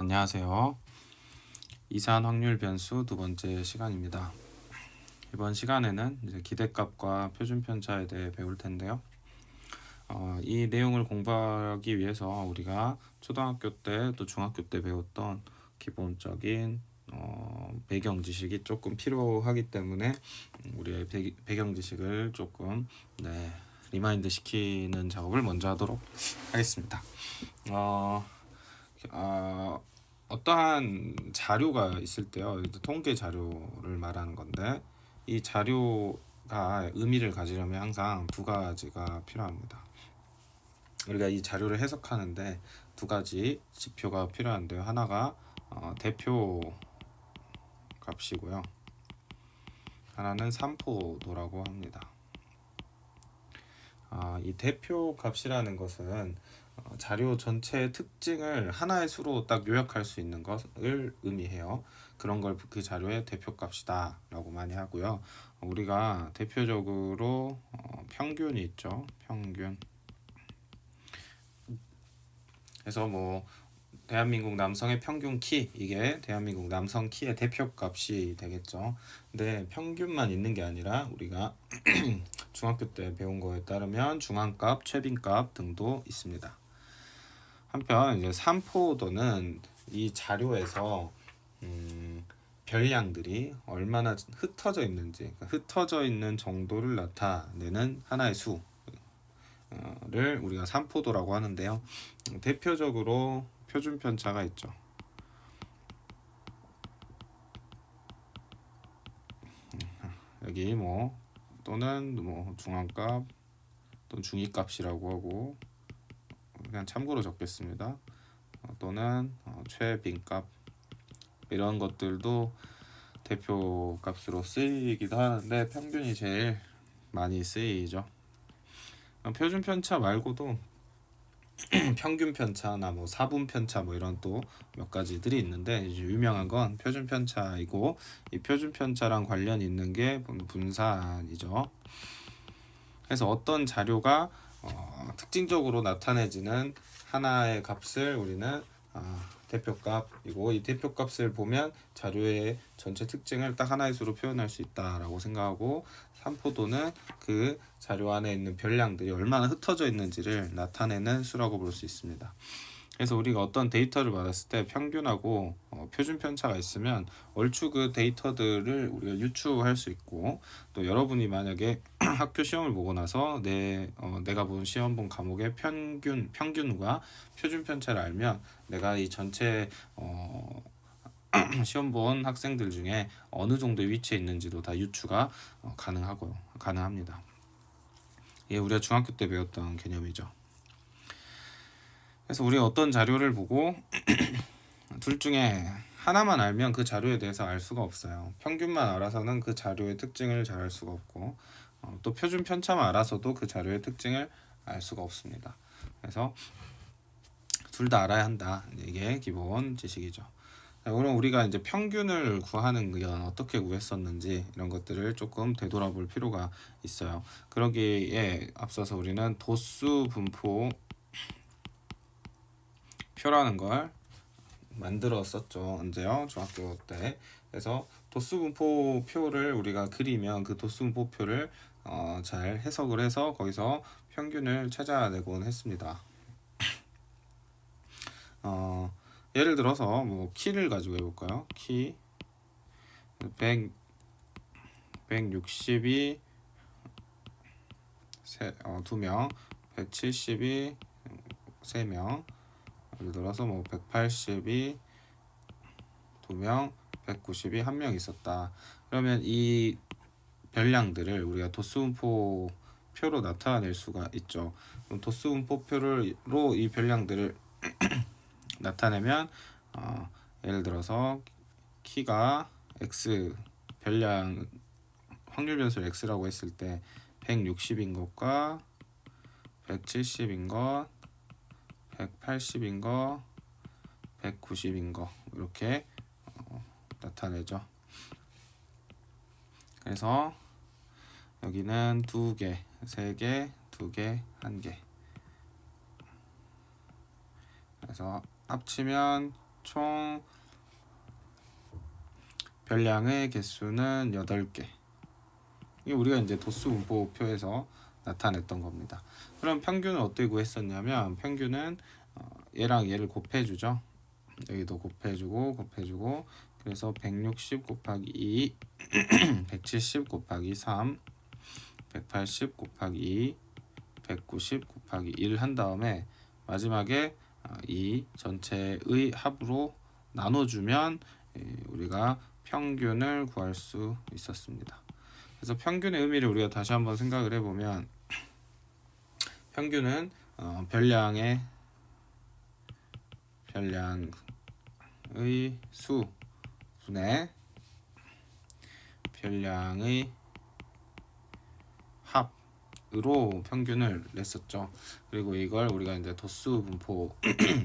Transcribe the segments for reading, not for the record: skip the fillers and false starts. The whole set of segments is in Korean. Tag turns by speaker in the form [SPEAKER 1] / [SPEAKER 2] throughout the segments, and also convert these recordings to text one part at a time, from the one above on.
[SPEAKER 1] 안녕하세요. 이산 확률 변수 두 번째 시간입니다. 이번 시간에는 이제 기대값과 표준 편차에 대해 배울 텐데요. 이 내용을 공부하기 위해서 우리가 초등학교 때 또 중학교 때 배웠던 기본적인 배경 지식이 조금 필요하기 때문에 우리의 배경 지식을 조금 리마인드 시키는 작업을 먼저 하도록 하겠습니다. 어떠한 자료가 있을 때요, 통계 자료를 말하는 건데, 이 자료가 의미를 가지려면 항상 두 가지가 필요합니다. 우리가 이 자료를 해석하는데 두 가지 지표가 필요한데요. 하나가 대표 값이고요, 하나는 산포도라고 합니다. 이 대표 값이라는 것은 자료 전체의 특징을 하나의 수로 딱 요약할 수 있는 것을 의미해요. 그런 걸 그 자료의 대표 값이다 라고 많이 하고요. 우리가 대표적으로 평균이 있죠. 평균. 그래서 대한민국 남성의 평균 키, 이게 대한민국 남성 키의 대표 값이 되겠죠. 근데 평균만 있는 게 아니라 우리가 중학교 때 배운 거에 따르면 중앙값, 최빈값 등도 있습니다. 한편 이제 산포도는 이 자료에서 별량들이 얼마나 흩어져 있는지, 흩어져 있는 정도를 나타내는 하나의 수를 우리가 산포도라고 하는데요. 대표적으로 표준 편차가 있죠. 여기 또는 중앙값 또는 중위값이라고 하고, 그냥 참고로 적겠습니다. 또는 최빈값, 이런 것들도 대표 값으로 쓰이기도 하는데 평균이 제일 많이 쓰이죠. 표준 편차 말고도 평균 편차나 사분 편차 이런 또 몇 가지들이 있는데, 이제 유명한 건 표준 편차이고, 이 표준 편차랑 관련 있는 게 분산이죠. 그래서 어떤 자료가 특징적으로 나타내지는 하나의 값을 우리는 대표값이고, 이 대표값을 보면 자료의 전체 특징을 딱 하나의 수로 표현할 수 있다라고 생각하고, 산포도는 그 자료 안에 있는 별량들이 얼마나 흩어져 있는지를 나타내는 수라고 볼 수 있습니다. 그래서 우리가 어떤 데이터를 받았을 때 평균하고 표준 편차가 있으면 얼추 그 데이터들을 우리가 유추할 수 있고, 또 여러분이 만약에 학교 시험을 보고 나서 내가 본 시험 본 과목의 평균과 표준 편차를 알면 내가 이 전체 시험 본 학생들 중에 어느 정도의 위치에 있는지도 다 유추가 가능합니다. 이게 우리가 중학교 때 배웠던 개념이죠. 그래서 우리가 어떤 자료를 보고 둘 중에 하나만 알면 그 자료에 대해서 알 수가 없어요. 평균만 알아서는 그 자료의 특징을 잘 알 수가 없고, 또 표준 편차만 알아서도 그 자료의 특징을 알 수가 없습니다. 그래서 둘 다 알아야 한다. 이게 기본 지식이죠. 그럼 우리가 이제 평균을 구하는 건 어떻게 구했었는지, 이런 것들을 조금 되돌아볼 필요가 있어요. 그러기에 앞서서 우리는 도수 분포 표라는 걸 만들었었죠. 언제요? 중학교 때. 그래서 도수분포 표를 우리가 그리면 그 도수분포 표를 잘 해석을 해서 거기서 평균을 찾아내곤 했습니다. 예를 들어서 키를 가지고 해볼까요? 키 160이 2명, 170이 3명, 예를 들어서 180이 2명, 190이 1명 있었다. 그러면 이 별량들을 우리가 도수분포 표로 나타낼 수가 있죠. 그럼 도수분포 표로 이 별량들을 나타내면 예를 들어서 키가 x, 별량 확률 변수를 x라고 했을 때 160인 것과 170인 것, 180인 것, 190인 것, 이렇게 나타내죠. 그래서 여기는 2개, 3개, 2개, 1개. 그래서 합치면 총 별량의 개수는 8개. 이게 우리가 이제 도수 분포표에서 나타냈던 겁니다. 그럼 평균을 어떻게 구했었냐면 평균은 얘랑 얘를 곱해주죠. 여기도 곱해주고 그래서 160 곱하기 2 170 곱하기 3 180 곱하기 2 190 곱하기 1 한 다음에 마지막에 이 전체의 합으로 나눠주면 우리가 평균을 구할 수 있었습니다. 그래서 평균의 의미를 우리가 다시 한번 생각을 해보면 평균은 별량의 수 분의 별량의 합으로 평균을 냈었죠. 그리고 이걸 우리가 이제 도수 분포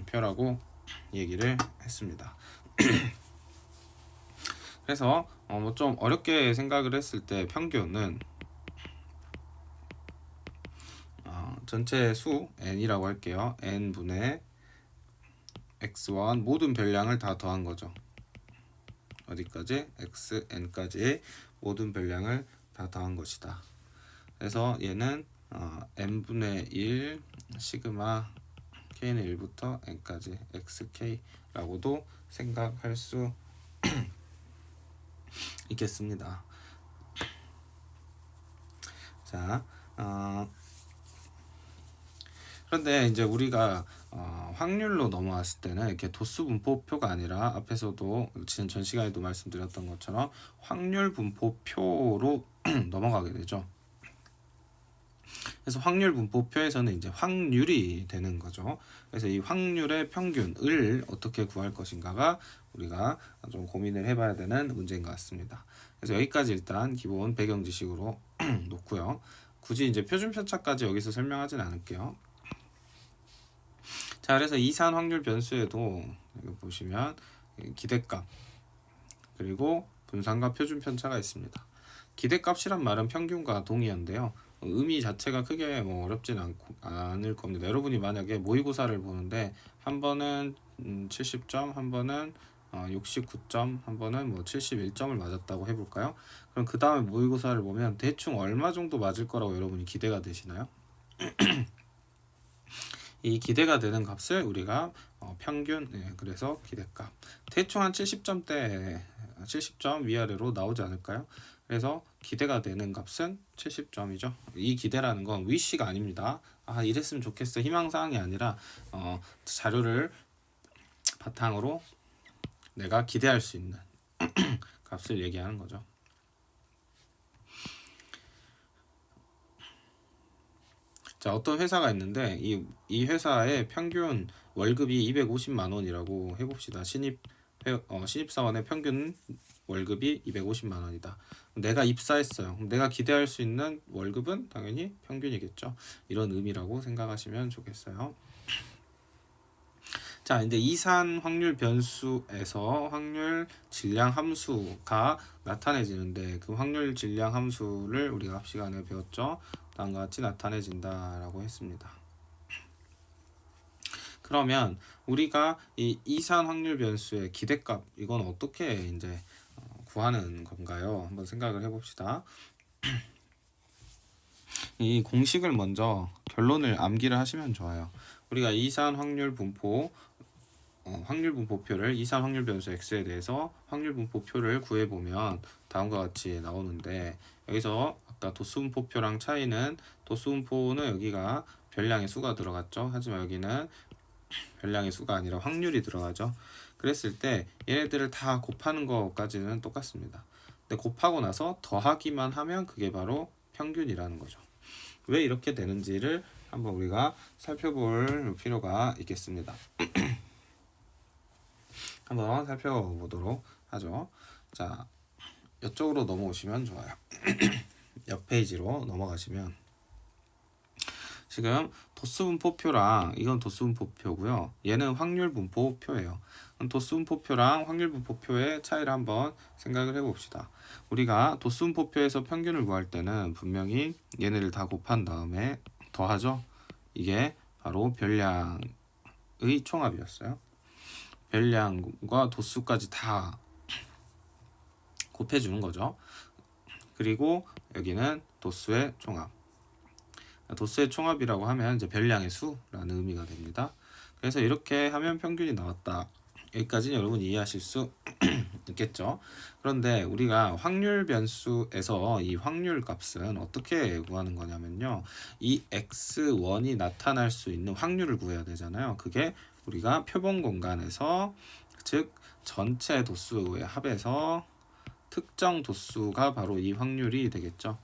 [SPEAKER 1] 표라고 얘기를 했습니다. 그래서 뭐 좀 어렵게 생각을 했을 때 평균은 전체 수 n이라고 할게요. n분의 x1 모든 별량을 다 더한 거죠. 어디까지? xn까지 모든 별량을 다 더한 것이다. 그래서 얘는 n분의 1 시그마 k는 1부터 n까지 xk라고도 생각할 수 있겠습니다. 자, 그런데 이제 우리가 확률로 넘어왔을 때는 이렇게 도수 분포표가 아니라 앞에서도 전 시간에도 말씀드렸던 것처럼 확률 분포표로 넘어가게 되죠. 그래서 확률 분포표에서는 이제 확률이 되는 거죠. 그래서 이 확률의 평균을 어떻게 구할 것인가가 우리가 좀 고민을 해봐야 되는 문제인 것 같습니다. 그래서 여기까지 일단 기본 배경 지식으로 놓고요. 굳이 이제 표준 편차까지 여기서 설명하진 않을게요. 자, 그래서 이산 확률 변수에도 여기 보시면 기대값 그리고 분산과 표준 편차가 있습니다. 기대값이란 말은 평균과 동의어인데요. 의미 자체가 크게 어렵진 않을 겁니다. 여러분이 만약에 모의고사를 보는데 한 번은 70점, 한 번은 69점, 한 번은 71점을 맞았다고 해볼까요? 그럼 그 다음에 모의고사를 보면 대충 얼마 정도 맞을 거라고 여러분이 기대가 되시나요? 이 기대가 되는 값을 우리가 평균, 그래서 기대값 대충 한 70점대 70점 위아래로 나오지 않을까요? 그래서 기대가 되는 값은 70점이죠. 이 기대라는 건 위시가 아닙니다. 이랬으면 좋겠어 희망사항이 아니라 자료를 바탕으로 내가 기대할 수 있는 값을 얘기하는 거죠. 자, 어떤 회사가 있는데 이 회사의 평균 월급이 250만 원이라고 해봅시다. 신입사원의 평균 월급이 250만 원이다. 내가 입사했어요. 내가 기대할 수 있는 월급은 당연히 평균이겠죠. 이런 의미라고 생각하시면 좋겠어요. 자, 이제 이산 확률 변수에서 확률 질량 함수가 나타내지는데 그 확률 질량 함수를 우리가 앞 시간에 배웠죠. 다음과 같이 나타내진다라고 했습니다. 그러면 우리가 이 이산 확률 변수의 기대값 이건 어떻게 이제 구하는 건가요? 한번 생각을 해봅시다. 이 공식을 먼저 결론을 암기를 하시면 좋아요. 우리가 이산 확률 분포 확률 분포표를 이산 확률 변수 x에 대해서 확률 분포표를 구해보면 다음과 같이 나오는데 여기서 아까 도수 분포표랑 차이는 도수 분포는 여기가 별량의 수가 들어갔죠. 하지만 여기는 별량의 수가 아니라 확률이 들어가죠. 그랬을 때 얘네들을 다 곱하는 것까지는 똑같습니다. 근데 곱하고 나서 더하기만 하면 그게 바로 평균이라는 거죠. 왜 이렇게 되는지를 한번 우리가 살펴볼 필요가 있겠습니다. 한번 살펴보도록 하죠. 자, 이쪽으로 넘어오시면 좋아요. 옆 페이지로 넘어가시면 지금 도수분포표랑 이건 도수분포표고요. 얘는 확률분포표예요. 도수분포표랑 확률분포표의 차이를 한번 생각을 해봅시다. 우리가 도수분포표에서 평균을 구할 때는 분명히 얘네를 다 곱한 다음에 더하죠. 이게 바로 별량의 총합이었어요. 별량과 도수까지 다 곱해주는 거죠. 그리고 여기는 도수의 총합. 도수의 총합이라고 하면 이제 별량의 수라는 의미가 됩니다. 그래서 이렇게 하면 평균이 나왔다. 여기까지는 여러분 이해하실 수 있겠죠. 그런데 우리가 확률 변수에서 이 확률 값은 어떻게 구하는 거냐면요. 이 x1이 나타날 수 있는 확률을 구해야 되잖아요. 그게 우리가 표본 공간에서, 즉 전체 도수의 합에서 특정 도수가 바로 이 확률이 되겠죠.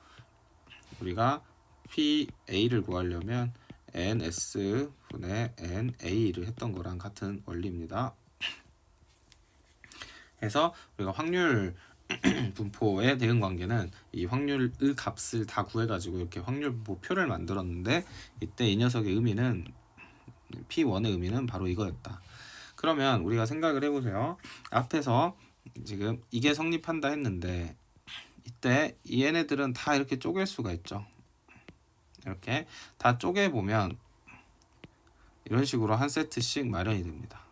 [SPEAKER 1] 우리가 PA를 구하려면 NS분의 NA를 했던 거랑 같은 원리입니다. 그래서 우리가 확률 분포의 대응 관계는 이 확률의 값을 다 구해가지고 이렇게 확률 분포표를 만들었는데, 이때 이 녀석의 의미는, P1의 의미는 바로 이거였다. 그러면 우리가 생각을 해보세요. 앞에서 지금 이게 성립한다 했는데 이때 얘네들은 다 이렇게 쪼갤 수가 있죠. 이렇게 다 쪼개보면 이런 식으로 한 세트씩 마련이 됩니다.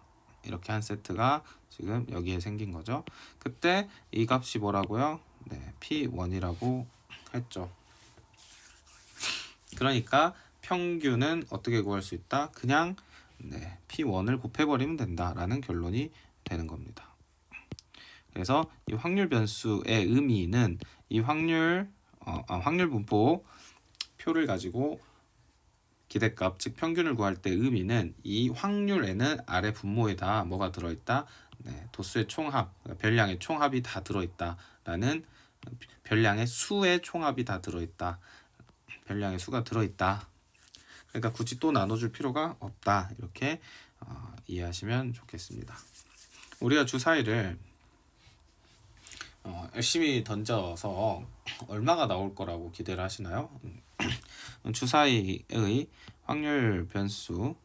[SPEAKER 1] 이렇게 한 세트가 지금 여기에 생긴 거죠. 그때 이 값이 뭐라고요? 네, P1이라고 했죠. 그러니까 평균은 어떻게 구할 수 있다? 그냥 P1을 곱해버리면 된다라는 결론이 되는 겁니다. 그래서 이 확률 변수의 의미는 이 확률 분포 표를 가지고 기대값, 즉 평균을 구할 때 의미는 이 확률에는 아래 분모에다 뭐가 들어있다? 도수의 총합, 별량의 총합이 다 들어있다라는, 별량의 수의 총합이 다 들어있다. 별량의 수가 들어있다. 그러니까 굳이 또 나눠줄 필요가 없다. 이렇게 이해하시면 좋겠습니다. 우리가 주사위를 열심히 던져서 얼마가 나올 거라고 기대를 하시나요? 주사위의 확률 변수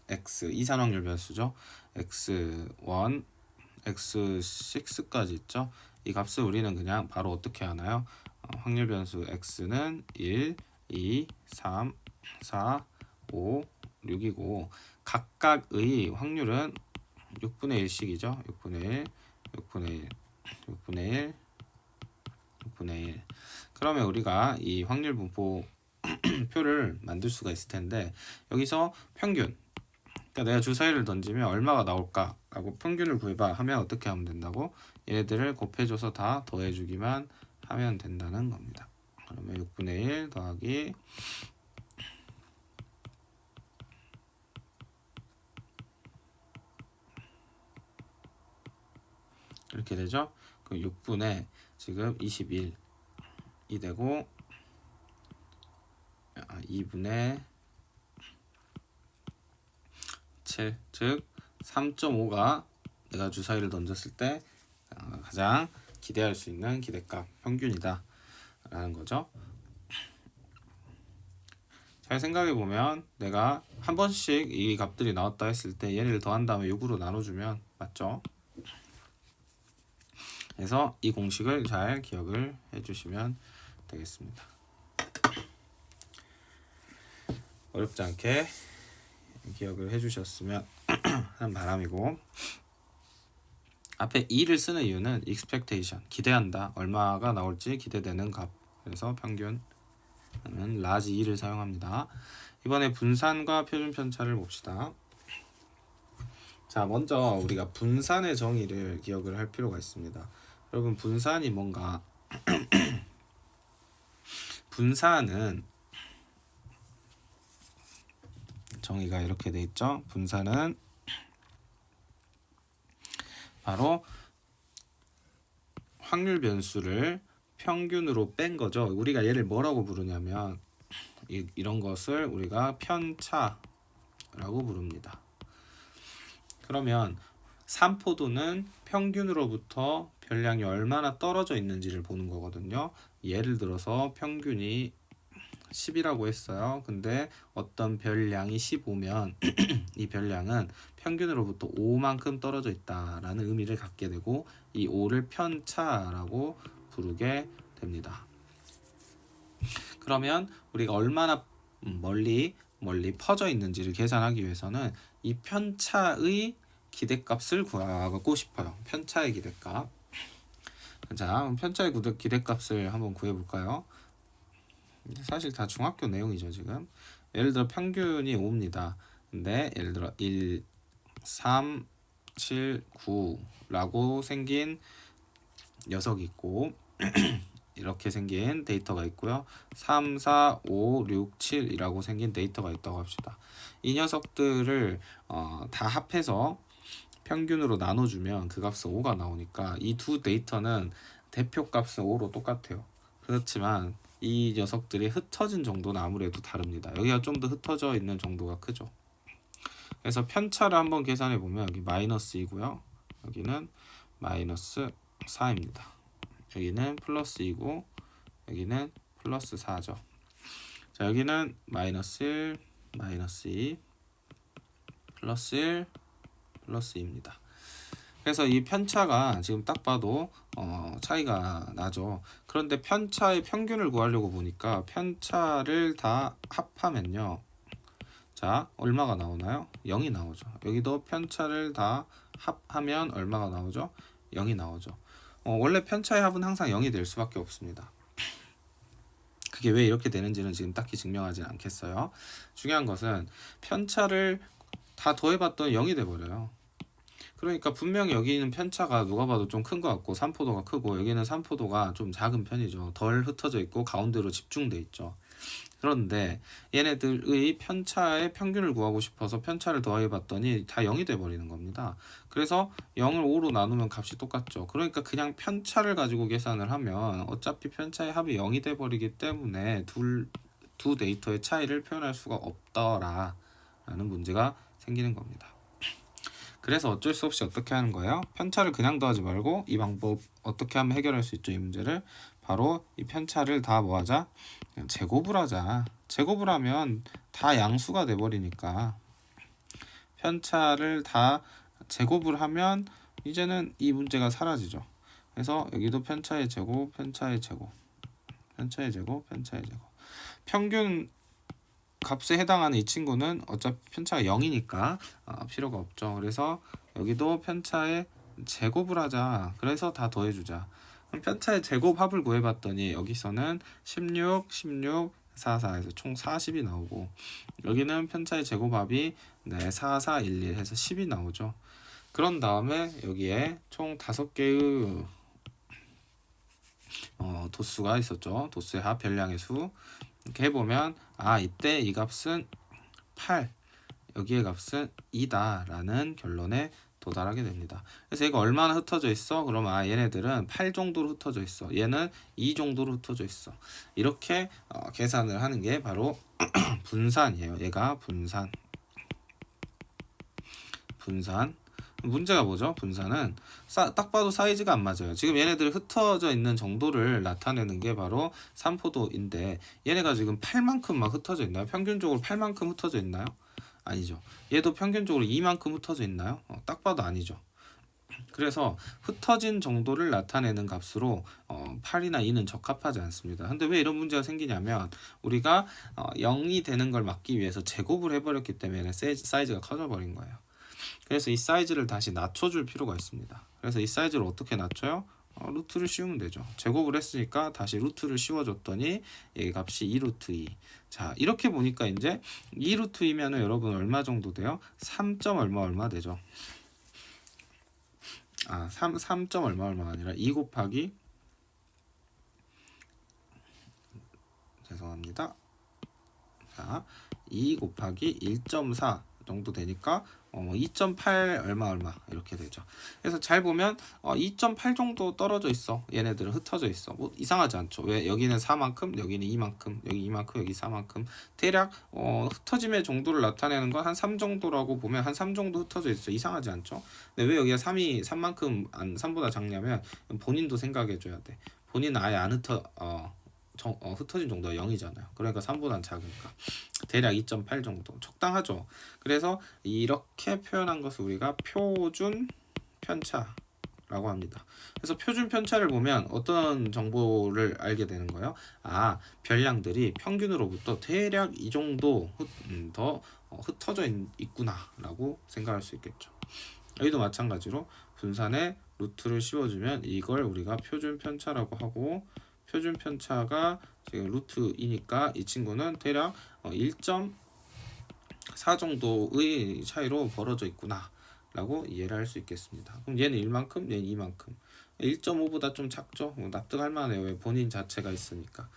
[SPEAKER 1] x, 이산 확률 변수죠. x1, x6까지 있죠. 이 값을 우리는 그냥 바로 어떻게 하나요? 확률 변수 x는 1, 2, 3, 4, 5, 6이고 각각의 확률은 6분의 1씩이죠. 6분의 1, 6분의 1, 6분의 1, 6분의 1. 그러면 우리가 이 확률 분포 표를 만들 수가 있을 텐데, 여기서 평균, 그러니까 내가 주사위를 던지면 얼마가 나올까 라고 평균을 구해봐 하면 어떻게 하면 된다고? 얘네들을 곱해줘서 다 더해주기만 하면 된다는 겁니다. 그러면 6분의 1 더하기 이렇게 되죠. 그 6분의 지금 21이 되고 2분의 7, 즉 3.5가 내가 주사위를 던졌을 때 가장 기대할 수 있는 기대값 평균이다 라는 거죠. 잘 생각해 보면 내가 한 번씩 이 값들이 나왔다 했을 때 얘를 더한 다음에 6으로 나눠주면 맞죠? 그래서 이 공식을 잘 기억을 해주시면 되겠습니다. 어렵지 않게 기억을 해주셨으면 하는 바람이고, 앞에 2를 쓰는 이유는 expectation, 기대한다, 얼마가 나올지 기대되는 값. 그래서 평균은 large 2를 사용합니다. 이번에 분산과 표준 편차를 봅시다. 자, 먼저 우리가 분산의 정의를 기억을 할 필요가 있습니다. 여러분, 분산이 뭔가 분산은 정의가 이렇게 돼 있죠. 분산은 바로 확률 변수를 평균으로 뺀 거죠. 우리가 얘를 뭐라고 부르냐면 이런 것을 우리가 편차라고 부릅니다. 그러면 산포도는 평균으로부터 별량이 얼마나 떨어져 있는지를 보는 거거든요. 예를 들어서 평균이 10이라고 했어요. 근데 어떤 별량이 15면 이 별량은 평균으로부터 5만큼 떨어져 있다라는 의미를 갖게 되고, 이 5를 편차라고 부르게 됩니다. 그러면 우리가 얼마나 멀리 퍼져 있는지를 계산하기 위해서는 이 편차의 기대값을 구하고 싶어요. 편차의 기대값. 자, 그럼 편차의 기대값을 한번 구해볼까요? 사실 다 중학교 내용이죠 지금. 예를 들어 평균이 5입니다. 근데 예를 들어 1, 3, 7, 9라고 생긴 녀석이 있고 이렇게 생긴 데이터가 있고요. 3, 4, 5, 6, 7이라고 생긴 데이터가 있다고 합시다. 이 녀석들을 다 합해서 평균으로 나눠주면 그 값은 5가 나오니까 이 두 데이터는 대표 값은 5로 똑같아요. 그렇지만 이 녀석들이 흩어진 정도는 아무래도 다릅니다. 여기가 좀 더 흩어져 있는 정도가 크죠. 그래서 편차를 한번 계산해 보면 여기 마이너스 2고요. 여기는 마이너스 4입니다. 여기는 플러스 2고 여기는 플러스 4죠. 자, 여기는 마이너스 1, 마이너스 2, 플러스 1, 플러스 2입니다. 그래서 이 편차가 지금 딱 봐도 차이가 나죠. 그런데 편차의 평균을 구하려고 보니까 편차를 다 합하면요. 자, 얼마가 나오나요? 0이 나오죠. 여기도 편차를 다 합하면 얼마가 나오죠? 0이 나오죠. 원래 편차의 합은 항상 0이 될 수밖에 없습니다. 그게 왜 이렇게 되는지는 지금 딱히 증명하진 않겠어요. 중요한 것은 편차를 다 더해봤더니 0이 돼버려요. 그러니까 분명히 여기는 편차가 누가 봐도 좀 큰 것 같고 산포도가 크고 여기는 산포도가 좀 작은 편이죠. 덜 흩어져 있고 가운데로 집중돼 있죠. 그런데 얘네들의 편차의 평균을 구하고 싶어서 편차를 더해봤더니 다 0이 돼버리는 겁니다. 그래서 0을 5로 나누면 값이 똑같죠. 그러니까 그냥 편차를 가지고 계산을 하면 어차피 편차의 합이 0이 돼버리기 때문에 두 데이터의 차이를 표현할 수가 없더라 라는 문제가 생기는 겁니다. 그래서 어쩔 수 없이 어떻게 하는 거예요? 편차를 그냥 더하지 말고 이 방법 어떻게 하면 해결할 수 있죠? 이 문제를 바로 이 편차를 다 뭐하자? 제곱을 하자. 제곱을 하면 다 양수가 돼버리니까 편차를 다 제곱을 하면 이제는 이 문제가 사라지죠. 그래서 여기도 편차의 제곱, 편차의 제곱, 편차의 제곱, 편차의 제곱. 평균 값에 해당하는 이 친구는 어차피 편차가 0이니까 필요가 없죠. 그래서 여기도 편차의 제곱을 하자. 그래서 다 더해주자. 그럼 편차의 제곱합을 구해봤더니 여기서는 16, 16, 4, 4에서 총 40이 나오고 여기는 편차의 제곱합이 4, 4, 1, 1 해서 10이 나오죠. 그런 다음에 여기에 총 5개의 도수가 있었죠. 도수의 합, 별량의 수. 이렇게 해보면 이때 이 값은 8, 여기의 값은 2다 라는 결론에 도달하게 됩니다. 그래서 얘가 얼마나 흩어져 있어? 그러면 얘네들은 8 정도로 흩어져 있어. 얘는 2 정도로 흩어져 있어. 이렇게 계산을 하는 게 바로 분산이에요. 얘가 분산. 문제가 뭐죠? 분산은 딱 봐도 사이즈가 안 맞아요. 지금 얘네들 흩어져 있는 정도를 나타내는 게 바로 산포도인데 얘네가 지금 8만큼 막 흩어져 있나요? 평균적으로 8만큼 흩어져 있나요? 아니죠. 얘도 평균적으로 2만큼 흩어져 있나요? 딱 봐도 아니죠. 그래서 흩어진 정도를 나타내는 값으로 8이나 2는 적합하지 않습니다. 근데 왜 이런 문제가 생기냐면 우리가 0이 되는 걸 막기 위해서 제곱을 해버렸기 때문에 사이즈가 커져버린 거예요. 그래서 이 사이즈를 다시 낮춰줄 필요가 있습니다. 그래서 이 사이즈를 어떻게 낮춰요? 루트를 씌우면 되죠. 제곱을 했으니까 다시 루트를 씌워줬더니 얘 값이 2루트 2. 자, 이렇게 보니까 이제 2루트 2면은 여러분 얼마 정도 돼요? 3. 얼마 되죠? 3. 얼마가 아니라 2 곱하기 죄송합니다. 자, 2 곱하기 1.4 정도 되니까 2.8 얼마 이렇게 되죠. 그래서 잘 보면 2.8 정도 떨어져 있어. 얘네들은 흩어져 있어. 뭐 이상하지 않죠. 왜 여기는 4만큼, 여기는 2만큼, 여기 2만큼, 여기 4만큼. 대략 흩어짐의 정도를 나타내는 건 한 3 정도라고 보면 한 3 정도 흩어져 있어. 이상하지 않죠? 근데 왜 여기가 3만큼 3보다 작냐면 본인도 생각해 줘야 돼. 본인은 아예 안 흩어진 정도가 0이잖아요. 그러니까 3보다는 작으니까 대략 2.8 정도 적당하죠. 그래서 이렇게 표현한 것을 우리가 표준 편차라고 합니다. 그래서 표준 편차를 보면 어떤 정보를 알게 되는 거예요? 별량들이 평균으로부터 대략 이 정도 더 흩어져 있구나 라고 생각할 수 있겠죠. 여기도 마찬가지로 분산에 루트를 씌워주면 이걸 우리가 표준 편차라고 하고, 표준 편차가 지금 루트이니까 이 친구는 대략 1.4 정도의 차이로 벌어져 있구나 라고 이해를 할 수 있겠습니다. 그럼 얘는 1만큼, 얘는 2만큼. 1.5보다 좀 작죠? 납득할 만해요. 왜? 본인 자체가 있으니까.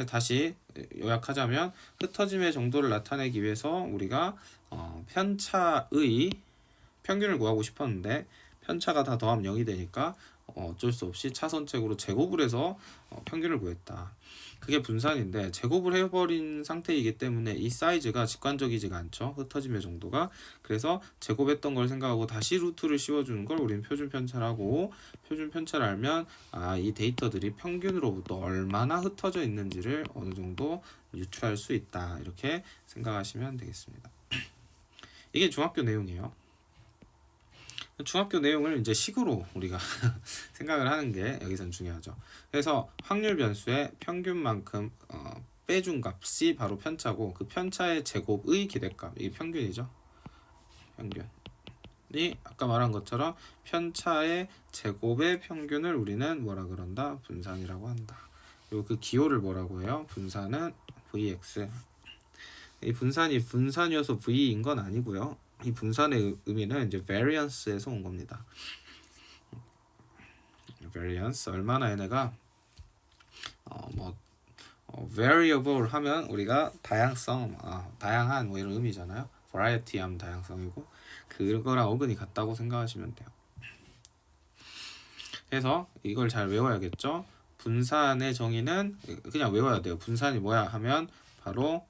[SPEAKER 1] 다시 요약하자면 흩어짐의 정도를 나타내기 위해서 우리가 편차의 평균을 구하고 싶었는데 편차가 다 더하면 0이 되니까 어쩔 수 없이 차선책으로 제곱을 해서 평균을 구했다. 그게 분산인데 제곱을 해버린 상태이기 때문에 이 사이즈가 직관적이지가 않죠. 흩어짐의 정도가. 그래서 제곱했던 걸 생각하고 다시 루트를 씌워주는 걸 우리는 표준 편차라고, 표준 편차를 알면 이 데이터들이 평균으로부터 얼마나 흩어져 있는지를 어느 정도 유추할 수 있다. 이렇게 생각하시면 되겠습니다. 이게 중학교 내용이에요. 중학교 내용을 이제 식으로 우리가 생각을 하는 게 여기선 중요하죠. 그래서 확률 변수의 평균만큼 빼준 값이 바로 편차고, 그 편차의 제곱의 기대값, 이게 평균이죠. 평균이 아까 말한 것처럼 편차의 제곱의 평균을 우리는 뭐라 그런다? 분산이라고 한다. 그리고 그 기호를 뭐라고 해요? 분산은 Vx. 이 분산이 분산이어서 V인 건 아니고요. 이 분산의 의미는 이제 variance에서 온 겁니다. variance, 얼마나 얘네가 variable 하면 우리가 다양성, 다양한 뭐 이런 의미잖아요. variety 하면 다양성이고, 그거랑 어근이 같다고 생각하시면 돼요. 그래서 이걸 잘 외워야겠죠. 분산의 정의는 그냥 외워야 돼요. 분산이 뭐야 하면 바로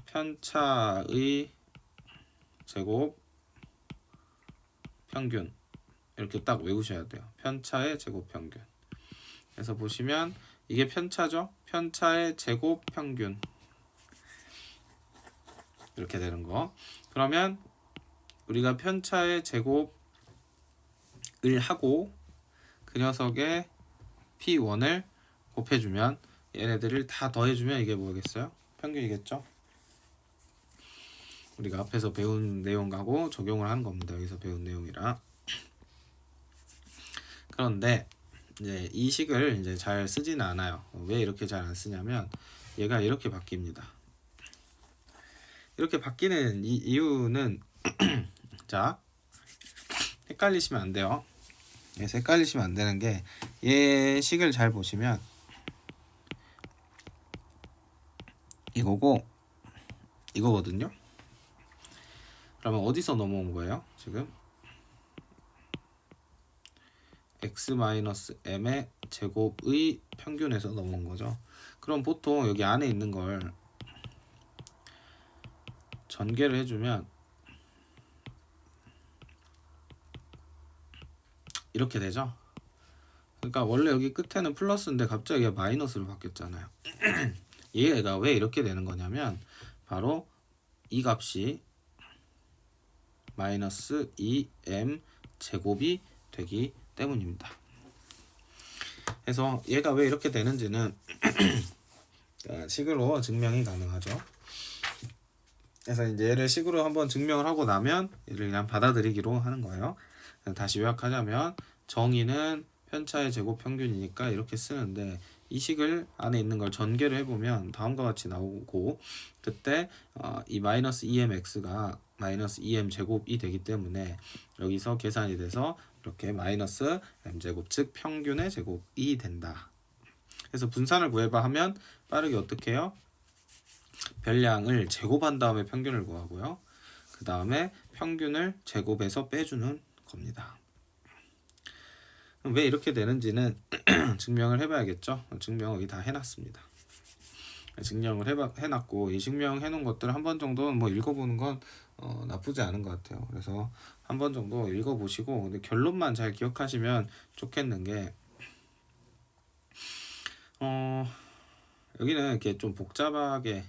[SPEAKER 1] 편차의 제곱 평균, 이렇게 딱 외우셔야 돼요. 편차의 제곱 평균. 그래서 보시면 이게 편차죠. 편차의 제곱 평균, 이렇게 되는 거. 그러면 우리가 편차의 제곱을 하고 그 녀석의 P1을 곱해주면, 얘네들을 다 더해주면 이게 뭐겠어요? 평균이겠죠. 우리가 앞에서 배운 내용하고 적용을 하는 겁니다. 여기서 배운 내용이라. 그런데 이제 이 식을 이제 잘 쓰지는 않아요. 왜 이렇게 잘 안 쓰냐면 얘가 이렇게 바뀝니다. 이렇게 바뀌는 이유는 자, 헷갈리시면 안 돼요. 그래서 헷갈리시면 안 되는 게, 얘 식을 잘 보시면 이거고 이거거든요. 그러면 어디서 넘어온 거예요? 지금 x-m의 제곱의 평균에서 넘어온 거죠. 그럼 보통 여기 안에 있는 걸 전개를 해주면 이렇게 되죠. 그러니까 원래 여기 끝에는 플러스인데 갑자기 마이너스로 바뀌었잖아요. 얘가 왜 이렇게 되는 거냐면 바로 이 값이 마이너스 2m 제곱이 되기 때문입니다. 그래서 얘가 왜 이렇게 되는지는 식으로 증명이 가능하죠. 그래서 이제 얘를 식으로 한번 증명을 하고 나면 얘를 그냥 받아들이기로 하는 거예요. 다시 요약하자면 정의는 편차의 제곱 평균이니까 이렇게 쓰는데, 이 식을 안에 있는 걸 전개를 해보면 다음과 같이 나오고, 그때 이 마이너스 2mx가 마이너스 2m 제곱이 되기 때문에 여기서 계산이 돼서 이렇게 마이너스 m제곱, 즉 평균의 제곱이 된다. 그래서 분산을 구해봐 하면 빠르게 어떻게 해요? 별량을 제곱한 다음에 평균을 구하고요. 그 다음에 평균을 제곱해서 빼주는 겁니다. 왜 이렇게 되는지는 증명을 해봐야겠죠. 증명 여기 다 해놨습니다. 증명을 해놨고, 이 증명 해놓은 것들 한 번 정도는 뭐 읽어보는 건 나쁘지 않은 것 같아요. 그래서 한 번 정도 읽어보시고, 근데 결론만 잘 기억하시면 좋겠는 게, 여기는 이렇게 좀 복잡하게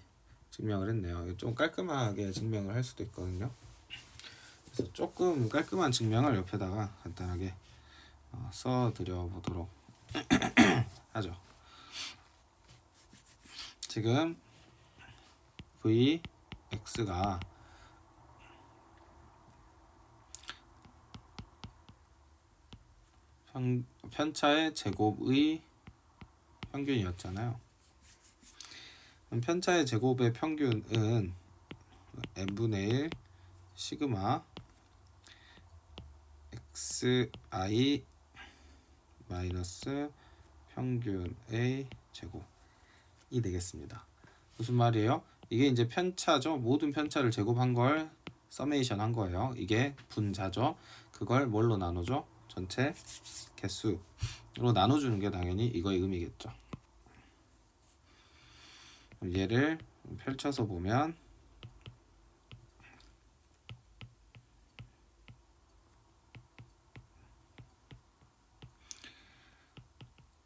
[SPEAKER 1] 증명을 했네요. 좀 깔끔하게 증명을 할 수도 있거든요. 그래서 조금 깔끔한 증명을 옆에다가 간단하게 써드려 보도록 하죠. 지금 Vx가 편차의 제곱의 평균이었잖아요. 그럼 편차의 제곱의 평균은 n분의 1 시그마 xi 마이너스 평균의 제곱이 되겠습니다. 무슨 말이에요? 이게 이제 편차죠. 모든 편차를 제곱한 걸 서메이션 한 거예요. 이게 분자죠. 그걸 뭘로 나누죠? 전체 개수로 나눠주는 게 당연히 이거의 의미겠죠. 얘를 펼쳐서 보면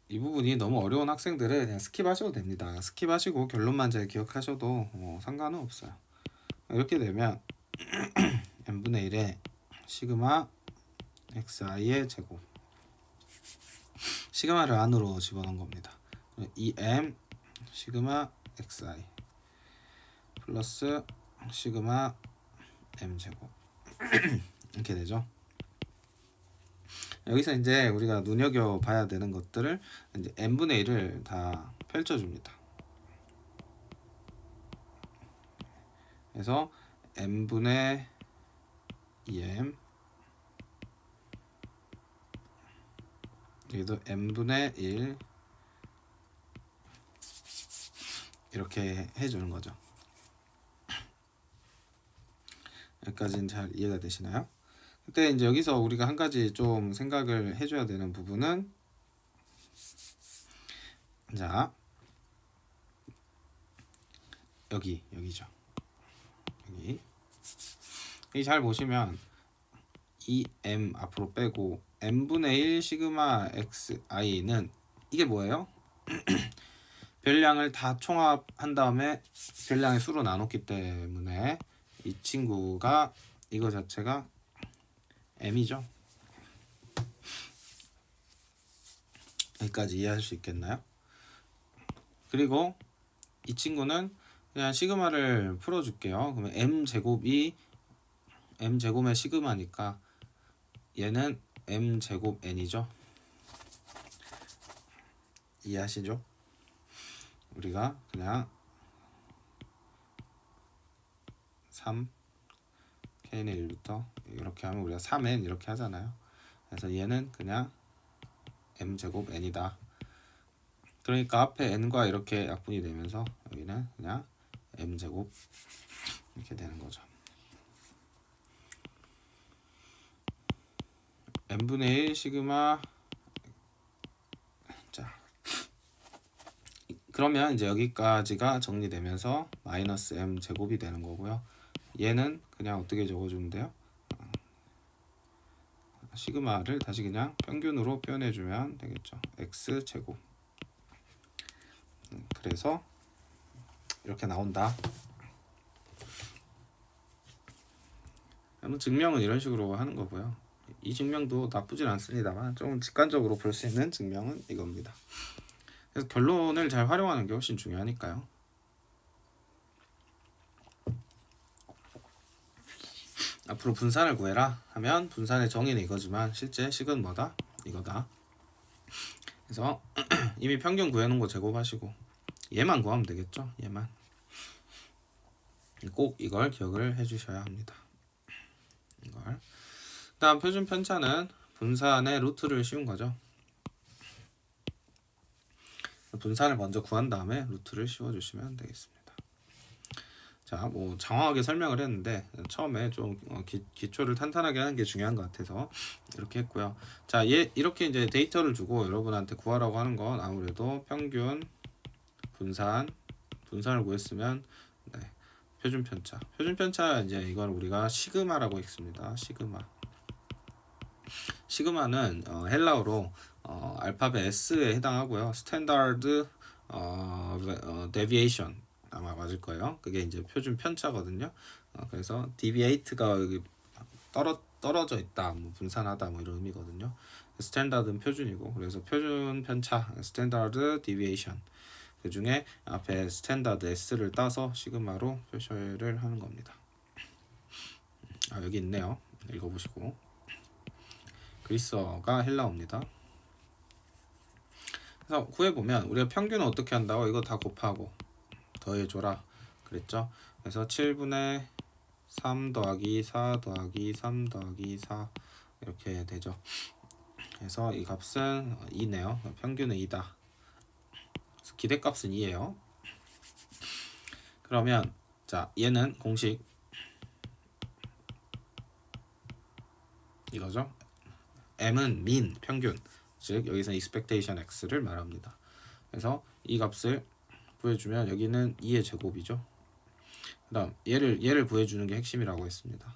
[SPEAKER 1] 이 부분이 너무 어려운 학생들은 그냥 스킵하셔도 됩니다. 스킵하시고 결론만 잘 기억하셔도 상관은 없어요. 이렇게 되면 n분의 1에 시그마 xi의 제곱, 시그마를 안으로 집어넣은 겁니다. 2m 시그마 xi 플러스 시그마 m 제곱 이렇게 되죠. 여기서 이제 우리가 눈여겨 봐야 되는 것들을 이제 n분의 1을 다 펼쳐줍니다. 그래서 n분의 2m 여기도 n분의 1 이렇게 해주는 거죠. 여기까지는 잘 이해가 되시나요? 그때 이제 여기서 우리가 한 가지 좀 생각을 해줘야 되는 부분은, 자 여기죠. 여기 잘 보시면 이 m 앞으로 빼고 n분의 1 시그마 xi는 이게 뭐예요? 별량을 다 총합한 다음에 별량의 수로 나눴기 때문에 이 친구가 이거 자체가 m이죠. 여기까지 이해할 수 있겠나요? 그리고 이 친구는 그냥 시그마를 풀어줄게요. 그러면 m제곱이 m제곱의 시그마니까 얘는 m제곱 n이죠. 이해하시죠? 우리가 그냥 3 k는 1부터 이렇게 하면 우리가 3n 이렇게 하잖아요. 그래서 얘는 그냥 m제곱 n이다. 그러니까 앞에 n과 이렇게 약분이 되면서 여기는 그냥 m제곱 이렇게 되는 거죠. n분의 1 시그마. 자, 그러면 이제 여기까지가 정리되면서 마이너스 m 제곱이 되는 거고요. 얘는 그냥 어떻게 적어주면 돼요? 시그마를 다시 그냥 평균으로 표현해주면 되겠죠. x 제곱. 그래서 이렇게 나온다. 증명은 이런 식으로 하는 거고요. 이 증명도 나쁘진 않습니다만 좀 직관적으로 볼 수 있는 증명은 이겁니다. 그래서 결론을 잘 활용하는 게 훨씬 중요하니까요. 앞으로 분산을 구해라 하면 분산의 정의는 이거지만 실제 식은 뭐다? 이거다. 그래서 이미 평균 구해놓은 거 제곱하시고 얘만 구하면 되겠죠. 얘만. 꼭 이걸 기억을 해주셔야 합니다. 이걸. 다음 표준 편차는 분산의 루트를 씌운 거죠. 분산을 먼저 구한 다음에 루트를 씌워주시면 되겠습니다. 자, 뭐 장황하게 설명을 했는데 처음에 좀 기초를 탄탄하게 하는 게 중요한 것 같아서 이렇게 했고요. 자, 이렇게 이제 데이터를 주고 여러분한테 구하라고 하는 건 아무래도 평균, 분산을 구했으면 네, 표준 편차 이제 이걸 우리가 시그마라고 했습니다. 시그마는 헬라어로 알파벳 S에 해당하고요. 스탠다드 데비에이션 아마 맞을 거예요. 그게 이제 표준 편차거든요. 그래서 deviate가 여기 떨어져 있다, 뭐 분산하다, 뭐 이런 의미거든요. 스탠다드는 표준이고, 그래서 표준 편차, 스탠다드 디비에이션. 그 중에 앞에 스탠다드 S를 따서 시그마로 표시를 하는 겁니다. 여기 있네요. 읽어보시고. 그리스어가 헬라어입니다. 그래서 구해보면 우리가 평균은 어떻게 한다고? 이거 다 곱하고 더해줘라 그랬죠. 그래서 7분의 3 더하기 4 더하기 3 더하기 4 이렇게 되죠. 그래서 이 값은 2네요. 평균은 2다. 그래서 기대값은 2예요. 그러면 자 얘는 공식 이거죠. m은 mean 평균, 즉 여기서 expectation x를 말합니다. 그래서 이 값을 구해주면 여기는 2의 제곱이죠. 그다음 얘를 구해주는 게 핵심이라고 했습니다.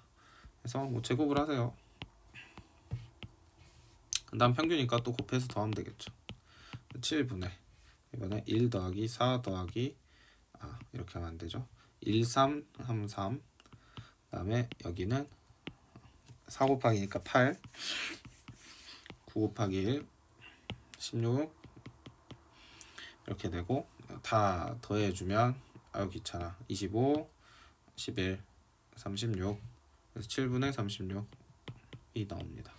[SPEAKER 1] 그래서 뭐 제곱을 하세요. 그다음 평균이니까 또 곱해서 더하면 되겠죠. 7분의 이번에 1 더하기 4 더하기 이렇게 하면 안 되죠. 1, 3 하면 3. 그다음에 여기는 4 곱하기니까 8, 9 곱하기 1, 16 이렇게 되고 다 더해주면 아유 귀찮아. 25, 11, 36 그래서 7분의 36이 나옵니다.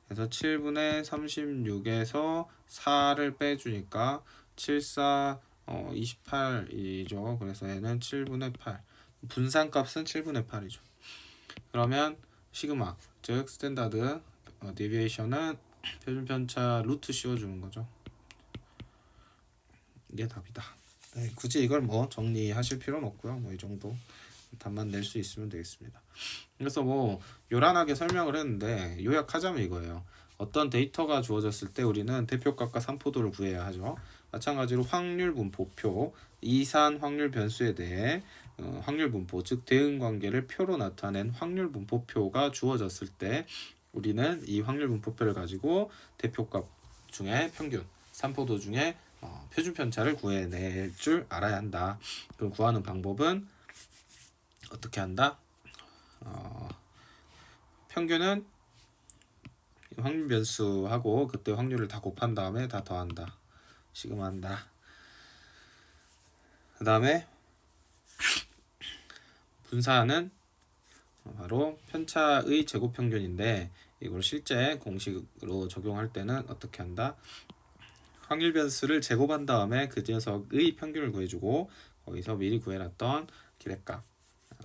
[SPEAKER 1] 그래서 7분의 36에서 4를 빼주니까 7, 4, 28이죠. 그래서 얘는 7분의 8 분산값은 7분의 8이죠. 그러면 시그마 즉 스탠다드 데비에이션은 표준 편차 루트 씌워주는 거죠. 이게 답이다. 네, 굳이 이걸 뭐 정리하실 필요는 없고요. 뭐 이 정도 답만 낼 수 있으면 되겠습니다. 그래서 뭐 요란하게 설명을 했는데 요약하자면 이거예요. 어떤 데이터가 주어졌을 때 우리는 대표값과 산포도를 구해야 하죠. 마찬가지로 확률 분포표, 이산 확률 변수에 대해 확률 분포, 즉 대응 관계를 표로 나타낸 확률 분포표가 주어졌을 때 우리는 이 확률 분포표를 가지고 대표값 중에 평균, 산포도 중에 표준 편차를 구해낼 줄 알아야 한다. 그럼 구하는 방법은 어떻게 한다? 평균은 확률 변수하고 그때 확률을 다 곱한 다음에 다 더한다. 시그마한다. 그 다음에 분사는 바로 편차의 제곱 평균인데 이걸 실제 공식으로 적용할 때는 어떻게 한다? 확률 변수를 제곱한 다음에 그 녀석의 평균을 구해주고 거기서 미리 구해놨던 기대값,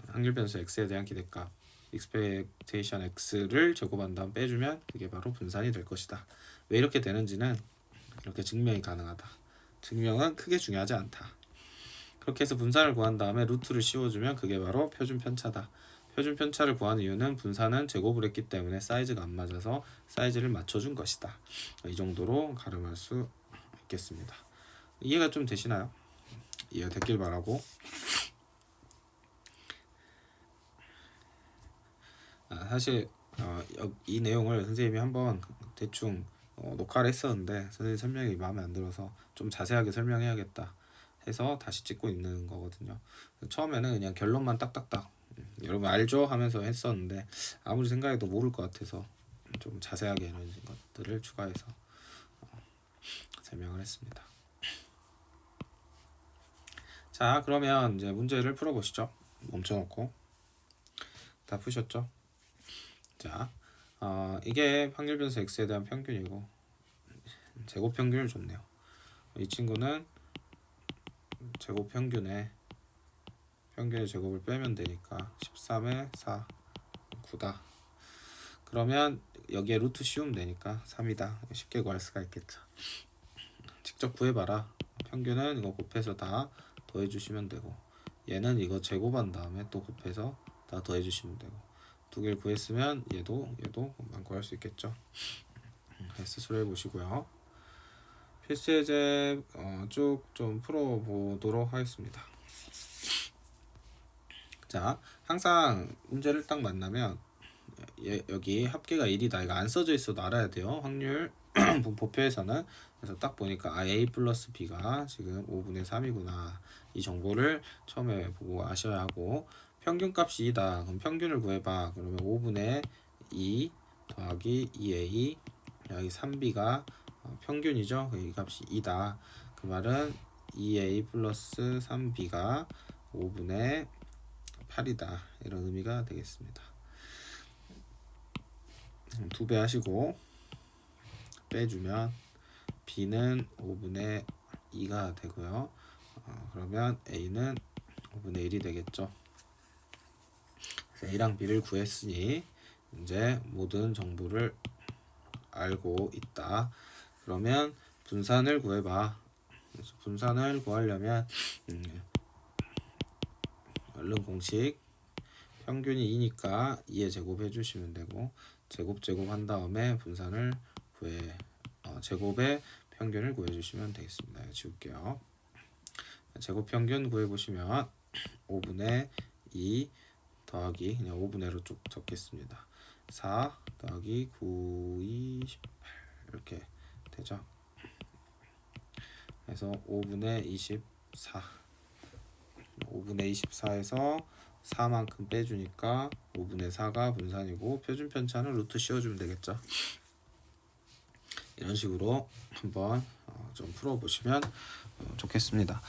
[SPEAKER 1] 확률 변수 x에 대한 기대값, expectation x를 제곱한 다음 빼주면 그게 바로 분산이 될 것이다. 왜 이렇게 되는지는 이렇게 증명이 가능하다. 증명은 크게 중요하지 않다. 그렇게 해서 분산을 구한 다음에 루트를 씌워주면 그게 바로 표준 편차다. 표준 편차를 구하는 이유는 분산은 제곱을 했기 때문에 사이즈가 안 맞아서 사이즈를 맞춰준 것이다. 이 정도로 가름할 수 있겠습니다. 이해가 좀 되시나요? 이해 됐길 바라고. 사실 이 내용을 선생님이 한번 대충 녹화를 했었는데 선생님 설명이 마음에 안 들어서 좀 자세하게 설명해야겠다 해서 다시 찍고 있는 거거든요. 처음에는 그냥 결론만 딱딱딱 여러분 알죠? 하면서 했었는데 아무리 생각해도 모를 것 같아서 좀 자세하게 이런 것들을 추가해서 설명을 했습니다. 자, 그러면 이제 문제를 풀어보시죠. 멈춰놓고 다 푸셨죠? 자, 이게 확률 변수 x에 대한 평균이고 제곱 평균을 줬네요. 이 친구는 제곱 평균의 제곱을 빼면 되니까 13에 4 9다. 그러면 여기에 루트 씌우면 되니까 3이다. 쉽게 구할 수가 있겠죠. 직접 구해봐라. 평균은 이거 곱해서 다 더해주시면 되고 얘는 이거 제곱한 다음에 또 곱해서 다 더해주시면 되고 두 개를 구했으면 얘도 금방 구할 수 있겠죠. 스스로 해보시고요. 필수 예제 쭉 좀 풀어보도록 하겠습니다. 자, 항상 문제를 딱 만나면 여기 합계가 1이다. 이거 안 써져 있어도 알아야 돼요. 확률 분포표에서는. 그래서 딱 보니까 A 플러스 B가 지금 5분의 3이구나. 이 정보를 처음에 보고 아셔야 하고 평균값이 2다. 그럼 평균을 구해봐. 그러면 5분의 2 더하기 2A 여기 3B가 평균이죠. 이 값이 2다. 그 말은 2A 플러스 3B가 5분의 8이다. 이런 의미가 되겠습니다. 2배 하시고 빼주면 b는 5분의 2가 되고요. 그러면 a는 5분의 1이 되겠죠. 그래서 a랑 b를 구했으니 이제 모든 정보를 알고 있다. 그러면 분산을 구해봐. 그래서 분산을 구하려면 얼른 공식 평균이 2니까 2의 제곱 해주시면 되고 제곱 한 다음에 분산을 제곱의 평균을 구해주시면 되겠습니다. 지울게요. 제곱 평균 구해보시면 5분의 2 더하기 그냥 5분의로 쭉 적겠습니다. 4 더하기 9, 2, 18 이렇게 되죠. 그래서 5분의 24 5분의 24에서 4만큼 빼주니까 5분의 4가 분산이고 표준 편차는 루트 씌워주면 되겠죠. 이런 식으로 한번 좀 풀어보시면 좋겠습니다.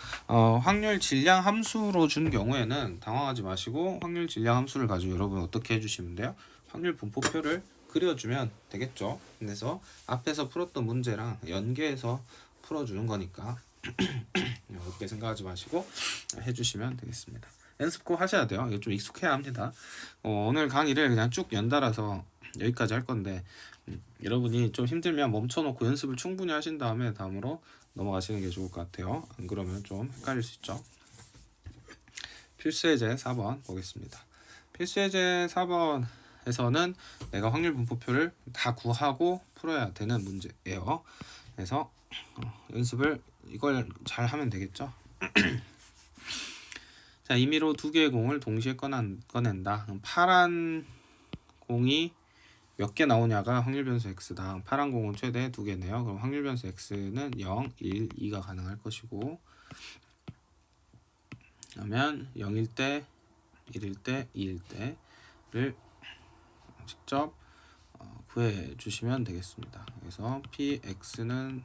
[SPEAKER 1] 확률 질량 함수로 준 경우에는 당황하지 마시고 확률 질량 함수를 가지고 여러분 어떻게 해주시면 돼요? 확률 분포표를 그려주면 되겠죠. 그래서 앞에서 풀었던 문제랑 연계해서 풀어주는 거니까 어렵게 생각하지 마시고 해주시면 되겠습니다. 연습 꼭 하셔야 돼요. 이거 좀 익숙해야 합니다. 오늘 강의를 그냥 쭉 연달아서 여기까지 할 건데 여러분이 좀 힘들면 멈춰놓고 연습을 충분히 하신 다음에 다음으로 넘어가시는 게 좋을 것 같아요. 안 그러면 좀 헷갈릴 수 있죠. 필수예제 4번 보겠습니다. 필수예제 4번에서는 내가 확률 분포표를 다 구하고 풀어야 되는 문제예요. 그래서 연습을 이걸 잘 하면 되겠죠. 자, 임의로 두 개의 공을 동시에 꺼낸다. 파란 공이 몇 개 나오냐가 확률 변수 x다. 파란 공은 최대 2개네요. 그럼 확률 변수 x는 0, 1, 2가 가능할 것이고 그러면 0일 때, 1일 때, 2일 때를 직접 구해 주시면 되겠습니다. 그래서 px는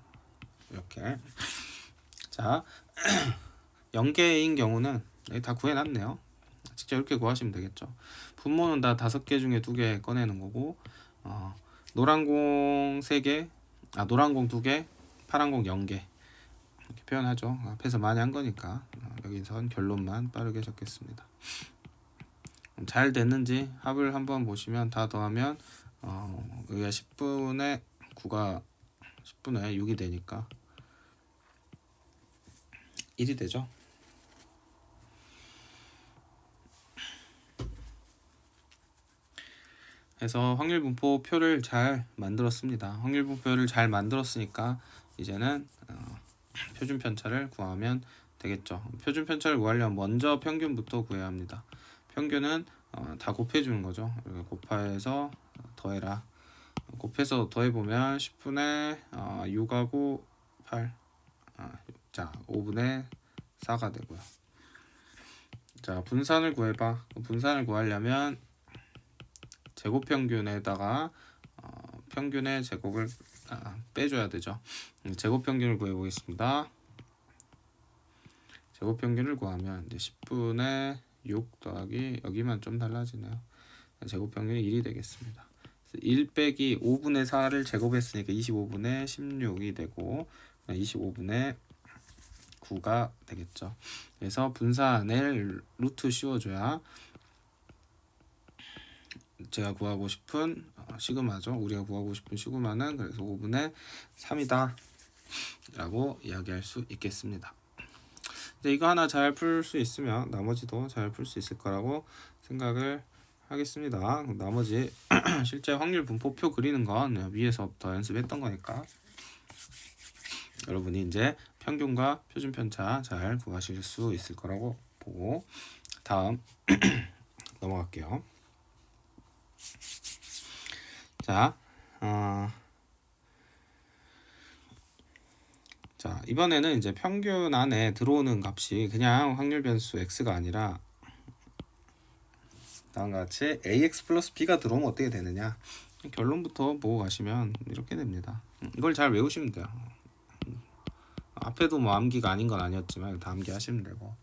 [SPEAKER 1] 이렇게 자 0개인 경우는 여기 다 구해놨네요. 직접 이렇게 구하시면 되겠죠. 분모는 다 5개 중에 2개 꺼내는 거고 노란 공 3개, 노란 공 2개, 파란 공 0개 이렇게 표현하죠. 앞에서 많이 한 거니까 여기선 결론만 빠르게 적겠습니다. 잘 됐는지 합을 한번 보시면 다 더하면 여기가 10분의 9가 10분의 6이 되니까 1이 되죠. 그래서 확률 분포표를 잘 만들었습니다. 확률 분포표를 잘 만들었으니까 이제는 표준 편차를 구하면 되겠죠. 표준 편차를 구하려면 먼저 평균부터 구해야 합니다. 평균은 다 곱해주는 거죠. 곱해서 더해라. 곱해서 더해보면 10분의 6하고 8 자 5분의 4가 되고요. 자 분산을 구해봐. 분산을 구하려면 제곱 평균에다가 평균의 제곱을 빼줘야 되죠. 제곱 평균을 구해 보겠습니다. 제곱 평균을 구하면 이제 10분의 6 더하기 여기만 좀 달라지네요. 제곱 평균이 1이 되겠습니다. 1 빼기 5분의 4를 제곱했으니까 25분의 16이 되고 25분의 9가 되겠죠. 그래서 분산을 루트 씌워줘야 제가 구하고 싶은 시그마죠. 우리가 구하고 싶은 시그마는 그래서 5분의 3이다 라고 이야기할 수 있겠습니다. 근데 이거 하나 잘 풀 수 있으면 나머지도 잘 풀 수 있을 거라고 생각을 하겠습니다. 나머지 실제 확률 분포표 그리는 건 위에서부터 연습했던 거니까 여러분이 이제 평균과 표준 편차 잘 구하실 수 있을 거라고 보고 다음 넘어갈게요. 자, 자 이번에는 이제 평균 안에 들어오는 값이 그냥 확률 변수 x가 아니라 다음과 같이 ax 플러스 b가 들어오면 어떻게 되느냐 결론부터 보고 가시면 이렇게 됩니다. 이걸 잘 외우시면 돼요. 앞에도 뭐 암기가 아닌 건 아니었지만 다 암기하시면 되고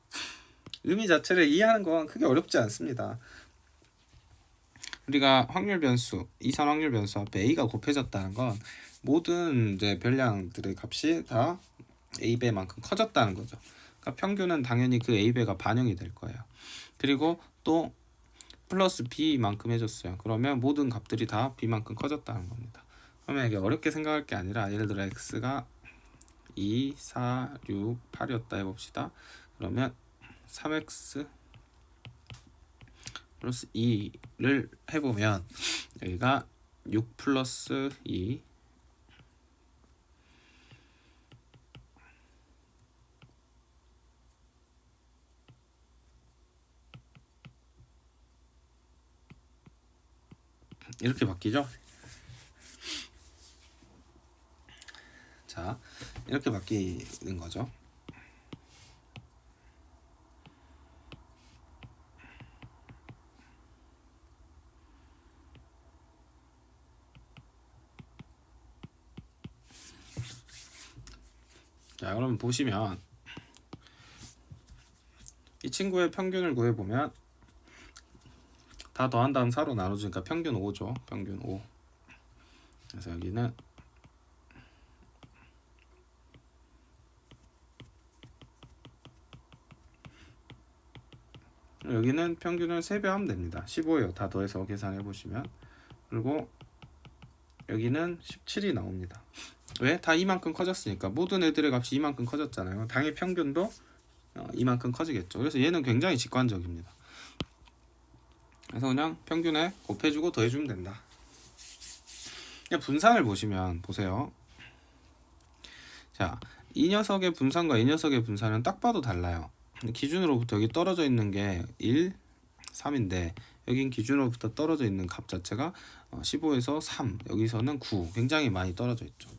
[SPEAKER 1] 의미 자체를 이해하는 건 크게 어렵지 않습니다. 우리가 확률 변수, 이산 확률 변수 앞에 a가 곱해졌다는 건 모든 이제 별량들의 값이 다 A배만큼 커졌다는 거죠. 그러니까 평균은 당연히 그 A배가 반영이 될 거예요. 그리고 또 플러스 B만큼 해줬어요. 그러면 모든 값들이 다 B만큼 커졌다는 겁니다. 그러면 이게 어렵게 생각할 게 아니라 예를 들어 X가 2, 4, 6, 8이었다 해봅시다. 그러면 3X 플러스 2를 해보면 여기가 6 플러스 2 이렇게 바뀌죠. 자, 이렇게 바뀌는 거죠. 자, 그러면 보시면 이 친구의 평균을 구해보면 다 더한 다음 4로 나눠주니까 평균 5죠. 평균 5. 그래서 여기는 평균을 3배 하면 됩니다. 15예요. 다 더해서 계산해 보시면. 그리고 여기는 17이 나옵니다. 왜? 다 이만큼 커졌으니까. 모든 애들의 값이 이만큼 커졌잖아요. 당일 평균도 이만큼 커지겠죠. 그래서 얘는 굉장히 직관적입니다. 그래서 그냥 평균에 곱해주고 더해주면 된다. 그냥 분산을 보시면 보세요. 자, 이 녀석의 분산과 이 녀석의 분산은 딱 봐도 달라요. 기준으로부터 여기 떨어져 있는 게 1, 3인데 여긴 기준으로부터 떨어져 있는 값 자체가 15에서 3, 여기서는 9, 굉장히 많이 떨어져 있죠.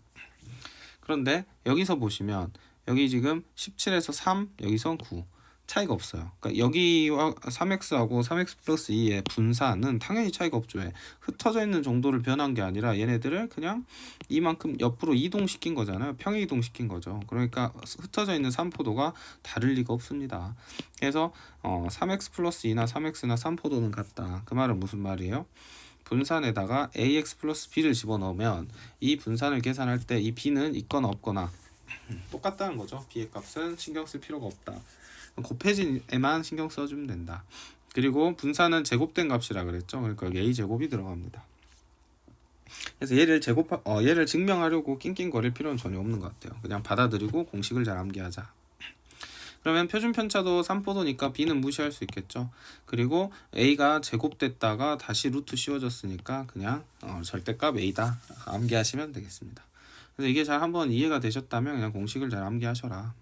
[SPEAKER 1] 그런데 여기서 보시면 여기 지금 17에서 3, 여기서 9 차이가 없어요. 그러니까 여기와 3x하고 3x 플러스 2의 분산은 당연히 차이가 없죠. 왜? 흩어져 있는 정도를 변한 게 아니라 얘네들을 그냥 이만큼 옆으로 이동시킨 거잖아요. 평행 이동시킨 거죠. 그러니까 흩어져 있는 3포도가 다를 리가 없습니다. 그래서 3x 플러스 2나 3x나 3포도는 같다. 그 말은 무슨 말이에요? 분산에다가 ax 플러스 b를 집어넣으면 이 분산을 계산할 때 이 b는 있거나 없거나 똑같다는 거죠. b의 값은 신경 쓸 필요가 없다. 곱해진에만 신경 써주면 된다. 그리고 분산은 제곱된 값이라 그랬죠. 그러니까 여기 a 제곱이 들어갑니다. 그래서 얘를 증명하려고 낑낑거릴 필요는 전혀 없는 것 같아요. 그냥 받아들이고 공식을 잘 암기하자. 그러면 표준 편차도 3포도니까 b는 무시할 수 있겠죠. 그리고 a가 제곱됐다가 다시 루트 씌워졌으니까 그냥 절대값 a다 암기하시면 되겠습니다. 그래서 이게 잘 한번 이해가 되셨다면 그냥 공식을 잘 암기하셔라.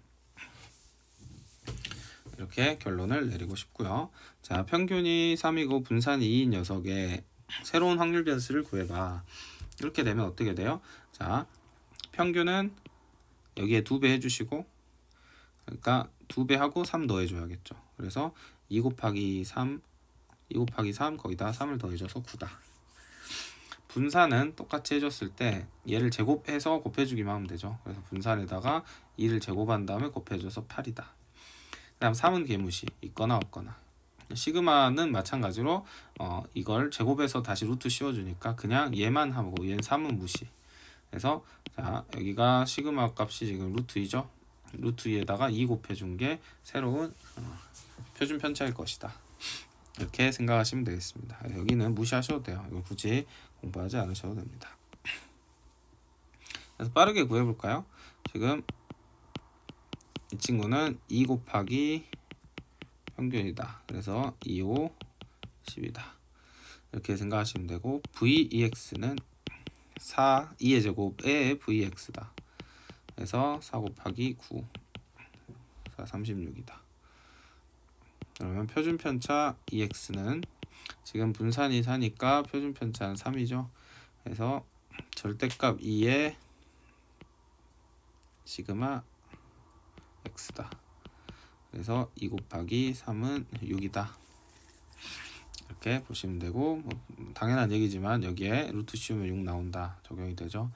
[SPEAKER 1] 이렇게 결론을 내리고 싶고요. 자, 평균이 3이고 분산이 2인 녀석의 새로운 확률 변수를 구해봐. 이렇게 되면 어떻게 돼요? 자, 평균은 여기에 2배 해주시고, 그러니까 2배 하고 3 더해줘야겠죠. 그래서 2 곱하기 3 거기다 3을 더해줘서 9다. 분산은 똑같이 해줬을 때 얘를 제곱해서 곱해주기만 하면 되죠. 그래서 분산에다가 2를 제곱한 다음에 곱해줘서 8이다. 그 다음 3은 개무시, 있거나 없거나. 시그마는 마찬가지로 이걸 제곱해서 다시 루트 씌워주니까 그냥 얘만 하고 얘는 3은 무시. 그래서 자, 여기가 시그마 값이 지금 루트 2죠. 루트 2에다가 2 곱해준 게 새로운 표준 편차일 것이다. 이렇게 생각하시면 되겠습니다. 여기는 무시하셔도 돼요. 이거 굳이 공부하지 않으셔도 됩니다. 그래서 빠르게 구해볼까요? 지금 이 친구는 2 곱하기 평균이다. 그래서 2, 5, 10이다. 이렇게 생각하시면 되고 VEX는 4, 2의 제곱에 VX다. 그래서 4 곱하기 9, 4, 36이다. 그러면 표준 편차 EX는 지금 분산이 4니까 표준 편차는 3이죠. 그래서 절대값 2의 시그마 X다. 그래서 2 곱하기 3은 6이다. 이렇게 보시면 되고 당연한 얘기지만 여기에 루트 씌우면 6 나온다. 적용이 되죠.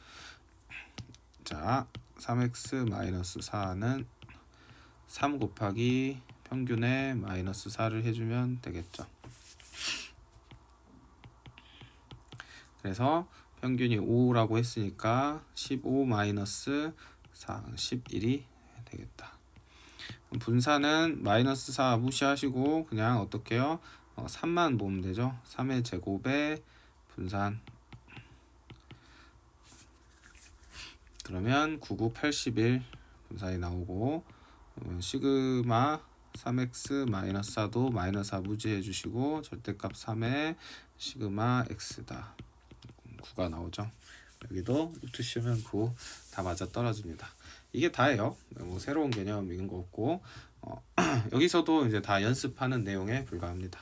[SPEAKER 1] 자, 3x-4는 3 곱하기 평균에 마이너스 4를 해주면 되겠죠. 그래서 평균이 5라고 했으니까 15 마이너스 4, 11이 되겠다. 분산은 마이너스 4 무시하시고 그냥 어떻게 해요? 3만 보면 되죠. 3의 제곱에 분산. 그러면 99, 81 분산이 나오고 시그마 3x 마이너스 4도 마이너스 4 무지해 주시고 절대값 3에 시그마 x다. 9가 나오죠. 여기도 루트 씌우면 9 다 맞아 떨어집니다. 이게 다예요. 뭐 새로운 개념 이런 거 없고 여기서도 이제 다 연습하는 내용에 불과합니다.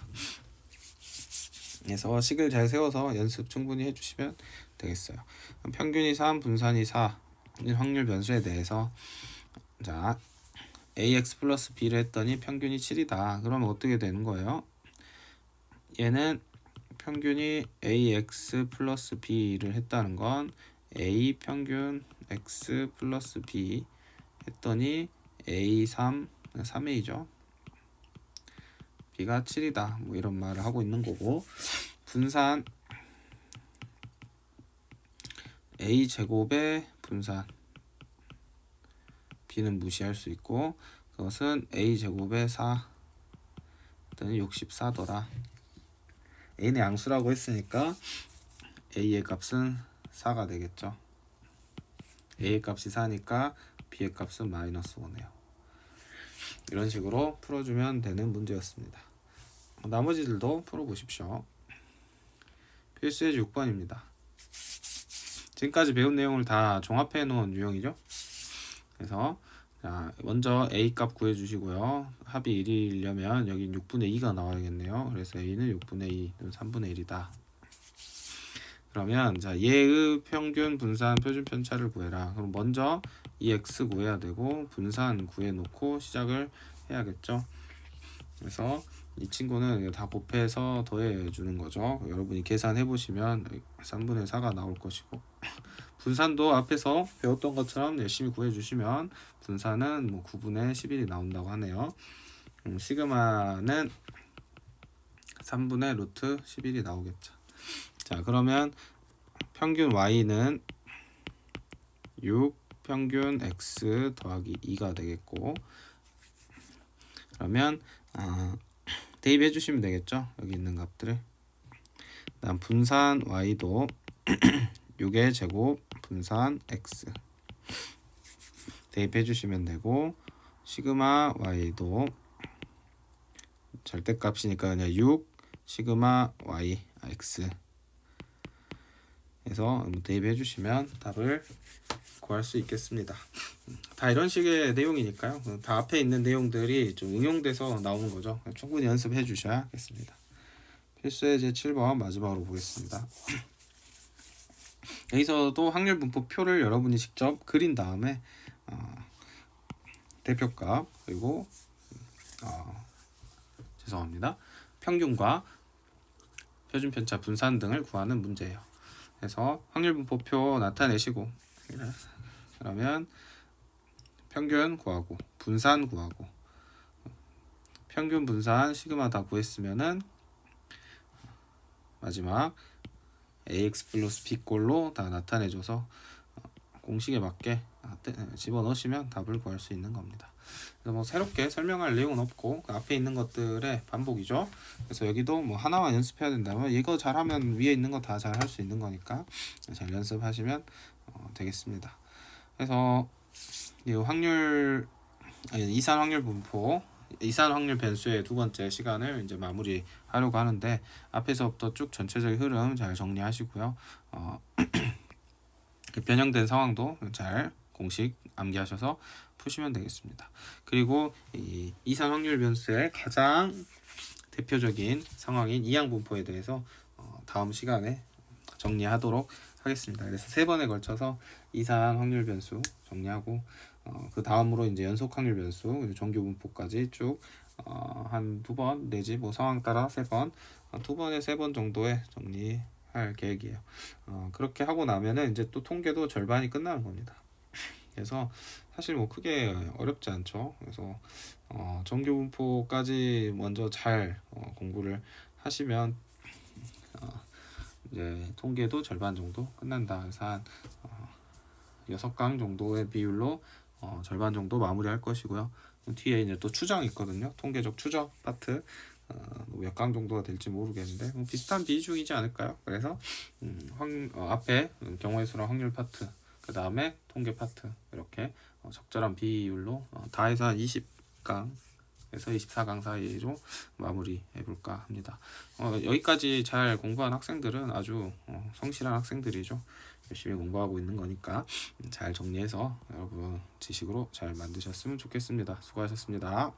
[SPEAKER 1] 그래서 식을 잘 세워서 연습 충분히 해주시면 되겠어요. 평균이 3, 분산이 4 확률 변수에 대해서 자 ax 플러스 b를 했더니 평균이 7이다. 그러면 어떻게 되는 거예요? 얘는 평균이 ax 플러스 b를 했다는 건 a 평균 x 플러스 b 했더니 a3 3a죠. b가 7이다. 뭐 이런 말을 하고 있는 거고 분산 a 제곱의 분산 b는 무시할 수 있고 그것은 a 제곱의 4 또는 64더라. a는 양수라고 했으니까 a의 값은 4가 되겠죠. a의 값이 4니까 b의 값은 마이너스 5네요. 이런 식으로 풀어주면 되는 문제였습니다. 나머지들도 풀어보십시오. 필수예제 6번입니다. 지금까지 배운 내용을 다 종합해 놓은 유형이죠. 그래서 자, 먼저 a 값 구해주시고요. 합이 1이려면 여기 6분의 2가 나와야겠네요. 그래서 a는 6분의 2, 3분의 1이다. 그러면 자 얘의 평균 분산 표준 편차를 구해라. 그럼 먼저 이 x 구해야 되고 분산 구해놓고 시작을 해야겠죠. 그래서 이 친구는 다 곱해서 더해 주는 거죠. 여러분이 계산해 보시면 3분의 4가 나올 것이고 분산도 앞에서 배웠던 것처럼 열심히 구해 주시면 분산은 뭐 9분의 11이 나온다고 하네요. 시그마는 3분의 루트 11이 나오겠죠. 자 그러면 평균 y는 6 평균 x 더하기 2가 되겠고 그러면 대입해 주시면 되겠죠. 여기 있는 값들을. 다음 분산 y도 6의 제곱 분산 x 대입해 주시면 되고 시그마 y도 절대값이니까 그냥 6 시그마 y x 해서 대입해 주시면 답을 구할 수 있겠습니다. 다 이런 식의 내용이니까요. 다 앞에 있는 내용들이 좀 응용돼서 나오는 거죠. 충분히 연습해 주셔야겠습니다. 필수예제 7번 마지막으로 보겠습니다. 여기서도 확률 분포 표를 여러분이 직접 그린 다음에 대표값 그리고 죄송합니다. 평균과 표준 편차 분산 등을 구하는 문제예요. 그래서 확률 분포표 나타내시고 그러면 평균 구하고 분산 구하고 평균 분산 시그마 다 구했으면은 마지막 ax 플러스 b꼴로 다 나타내줘서 공식에 맞게 집어넣으시면 답을 구할 수 있는 겁니다. 그래서 뭐 새롭게 설명할 내용은 없고 그 앞에 있는 것들의 반복이죠. 그래서 여기도 뭐 하나만 연습해야 된다면 이거 잘하면 위에 있는 거 다 잘 할 수 있는 거니까 잘 연습하시면 되겠습니다. 그래서 이 확률 이산 확률 분포 이산 확률 변수의 두 번째 시간을 이제 마무리하려고 하는데 앞에서부터 쭉 전체적인 흐름 잘 정리하시고요. 변형된 상황도 잘 공식 암기하셔서 푸시면 되겠습니다. 그리고 이 이산 확률 변수의 가장 대표적인 상황인 이항 분포에 대해서 다음 시간에 정리하도록 하겠습니다. 그래서 3번에 걸쳐서 이산 확률 변수 정리하고 그 다음으로 이제 연속 확률 변수 정규 분포까지 쭉 한 2번 내지 뭐 상황 따라 3번 2번에 3번 정도에 정리할 계획이에요. 그렇게 하고 나면은 이제 또 통계도 절반이 끝나는 겁니다. 그래서 사실 뭐 크게 어렵지 않죠. 그래서 정규 분포까지 먼저 잘 공부를 하시면 이제 통계도 절반 정도 끝난다. 그래서 한 6강 정도의 비율로 절반 정도 마무리할 것이고요. 뒤에 이제 또 추정이 있거든요. 통계적 추정 파트 몇 강 정도가 될지 모르겠는데 비슷한 비중이지 않을까요? 그래서 앞에 경우의 수랑 확률 파트, 그 다음에 통계 파트 이렇게 적절한 비율로 다 해서 한 20강에서 24강 사이로 마무리해 볼까 합니다. 여기까지 잘 공부한 학생들은 아주 성실한 학생들이죠. 열심히 공부하고 있는 거니까 잘 정리해서 여러분 지식으로 잘 만드셨으면 좋겠습니다. 수고하셨습니다.